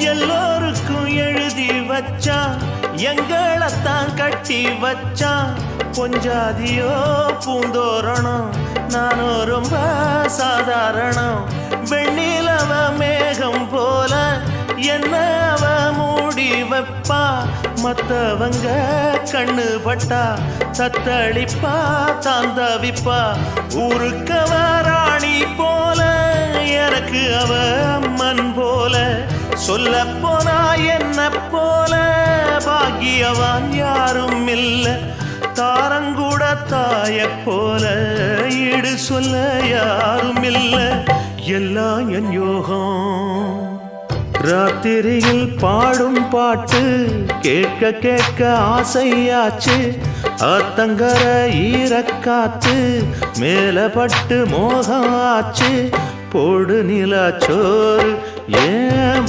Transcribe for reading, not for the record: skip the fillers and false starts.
எல்லோருக்கும் எழுதி வச்சான், எங்களைத்தான் கட்டி வச்சான். பொஞ்சாதியோ பூந்தோரணம், நானும் ரொம்ப சாதாரணம். வெண்ணிலவ மேகம் போல என்ன அவ மூடி வைப்பா. மத்தவங்க கண்ணு பட்டா தத்தளிப்பா, தாந்தவிப்பா. ஊருக்கவ ராணி போல, எனக்கு அவ அம்மன் போல. சொல்ல போனா என்ன போல பாக்கியவான் யாரும் இல்ல. தாரங்கூட தாய போல ஈடு சொல்ல யாரும் இல்ல. எல்லாம் என் யோகம். ராத்திரியில் பாடும் பாட்டு கேட்க கேட்க ஆசையாச்சு. ஆத்தங்கர ஈரக்காத்து மேல பட்டு மோகம் ஆச்சு. போடு நிலா சோறு ஏன்